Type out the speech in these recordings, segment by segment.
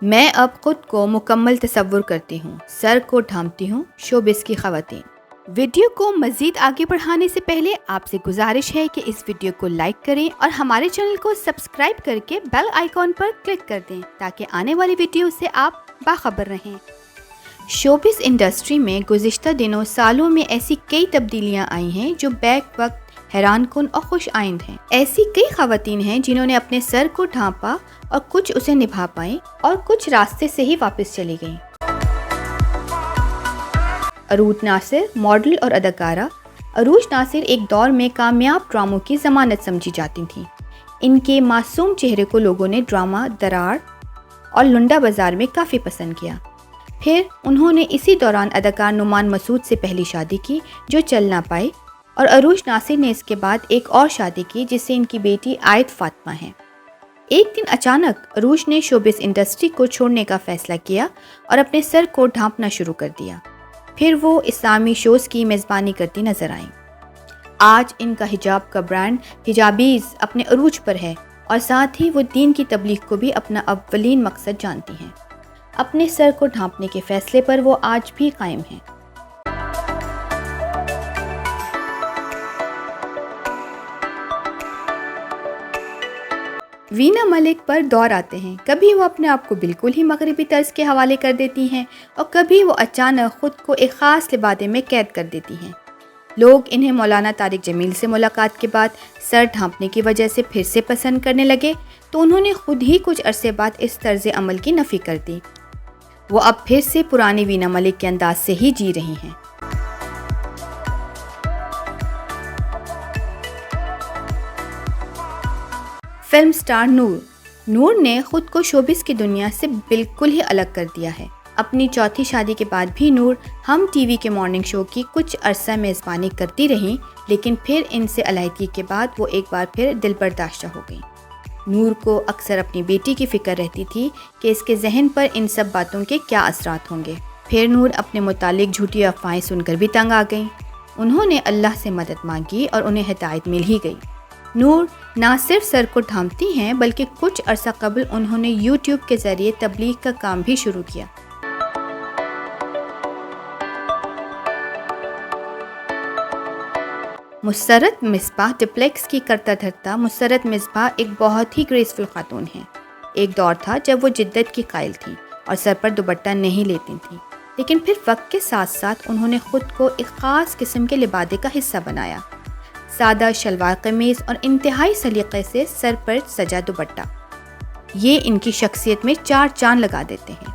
میں اب خود کو مکمل تصور کرتی ہوں، سر کو ڈھانپتی ہوں شوبز کی خواتین۔ ویڈیو کو مزید آگے بڑھانے سے پہلے آپ سے گزارش ہے کہ اس ویڈیو کو لائک کریں اور ہمارے چینل کو سبسکرائب کر کے بیل آئیکن پر کلک کر دیں تاکہ آنے والی ویڈیو سے آپ باخبر رہیں۔ شوبز انڈسٹری میں گزشتہ دنوں سالوں میں ایسی کئی تبدیلیاں آئی ہیں جو بیک وقت حیران کن اور خوش آئند ہیں۔ ایسی کئی خواتین ہیں جنہوں نے اپنے سر کو ڈھانپا اور کچھ اسے نبھا پائیں اور کچھ راستے سے ہی واپس چلی گئیں۔ عروج ناصر، ماڈل اور اداکارہ۔ عروج ناصر ایک دور میں کامیاب ڈراموں کی ضمانت سمجھی جاتی تھیں۔ ان کے معصوم چہرے کو لوگوں نے ڈرامہ دراڑ اور لنڈا بازار میں کافی پسند کیا۔ پھر انہوں نے اسی دوران اداکار نعمان مسعود سے پہلی شادی کی جو چل نہ پائی، اور عروج ناصر نے اس کے بعد ایک اور شادی کی جس سے ان کی بیٹی عائد فاطمہ ہے۔ ایک دن اچانک عروج نے شوبز انڈسٹری کو چھوڑنے کا فیصلہ کیا اور اپنے سر کو ڈھانپنا شروع کر دیا۔ پھر وہ اسلامی شوز کی میزبانی کرتی نظر آئیں۔ آج ان کا حجاب کا برانڈ حجابیز اپنے عروج پر ہے اور ساتھ ہی وہ دین کی تبلیغ کو بھی اپنا اولین مقصد جانتی ہیں۔ اپنے سر کو ڈھانپنے کے فیصلے پر وہ آج بھی قائم ہیں۔ وینا ملک پر دور آتے ہیں، کبھی وہ اپنے آپ کو بالکل ہی مغربی طرز کے حوالے کر دیتی ہیں اور کبھی وہ اچانک خود کو ایک خاص لبادے میں قید کر دیتی ہیں۔ لوگ انہیں مولانا طارق جمیل سے ملاقات کے بعد سر ڈھانپنے کی وجہ سے پھر سے پسند کرنے لگے تو انہوں نے خود ہی کچھ عرصے بعد اس طرز عمل کی نفی کر دی۔ وہ اب پھر سے پرانی وینا ملک کے انداز سے ہی جی رہی ہیں۔ فلم سٹار نور نے خود کو شوبز کی دنیا سے بالکل ہی الگ کر دیا ہے۔ اپنی چوتھی شادی کے بعد بھی نور ہم ٹی وی کے مارننگ شو کی کچھ عرصہ میزبانی کرتی رہیں، لیکن پھر ان سے علیحدگی کے بعد وہ ایک بار پھر دل برداشتہ ہو گئیں۔ نور کو اکثر اپنی بیٹی کی فکر رہتی تھی کہ اس کے ذہن پر ان سب باتوں کے کیا اثرات ہوں گے۔ پھر نور اپنے متعلق جھوٹی افواہیں سن کر بھی تنگ آ گئیں۔ انہوں نے اللہ سے مدد مانگی اور انہیں ہدایت مل ہی گئی۔ نور نہ صرف سر کو ڈھانپتی ہیں بلکہ کچھ عرصہ قبل انہوں نے یوٹیوب کے ذریعے تبلیغ کا کام بھی شروع کیا۔ مسرت مصباح ڈپلیکس کی کرتا دھرتا۔ مسرت مصباح ایک بہت ہی گریسفل خاتون ہیں۔ ایک دور تھا جب وہ جدت کی قائل تھیں اور سر پر دوپٹہ نہیں لیتی تھیں، لیکن پھر وقت کے ساتھ ساتھ انہوں نے خود کو ایک خاص قسم کے لبادے کا حصہ بنایا۔ سادہ شلوار قمیض اور انتہائی سلیقے سے سر پر سجا دوپٹہ، یہ ان کی شخصیت میں چار چاند لگا دیتے ہیں۔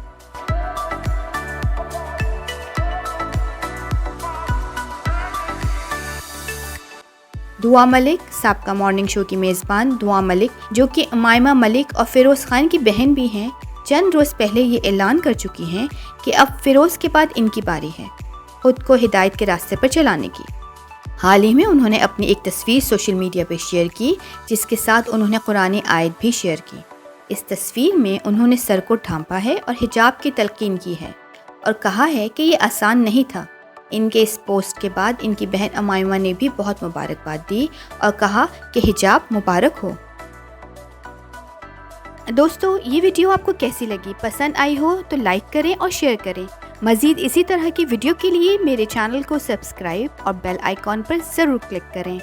دعا ملک، سابقہ مارننگ شو کی میزبان دعا ملک جو کہ امائمہ ملک اور فیروز خان کی بہن بھی ہیں، چند روز پہلے یہ اعلان کر چکی ہیں کہ اب فیروز کے بعد ان کی باری ہے خود کو ہدایت کے راستے پر چلانے کی۔ حال ہی میں انہوں نے اپنی ایک تصویر سوشل میڈیا پہ شیئر کی جس کے ساتھ انہوں نے قرآنی آیت بھی شیئر کی۔ اس تصویر میں انہوں نے سر کو ڈھانپا ہے اور حجاب کی تلقین کی ہے اور کہا ہے کہ یہ آسان نہیں تھا۔ ان کے اس پوسٹ کے بعد ان کی بہن امائمہ نے بھی بہت مبارکباد دی اور کہا کہ حجاب مبارک ہو۔ دوستو، یہ ویڈیو آپ کو کیسی لگی؟ پسند آئی ہو تو لائک کریں اور شیئر کریں۔ مزید اسی طرح کی ویڈیو کے لیے میرے چینل کو سبسکرائب اور بیل آئیکن پر ضرور کلک کریں۔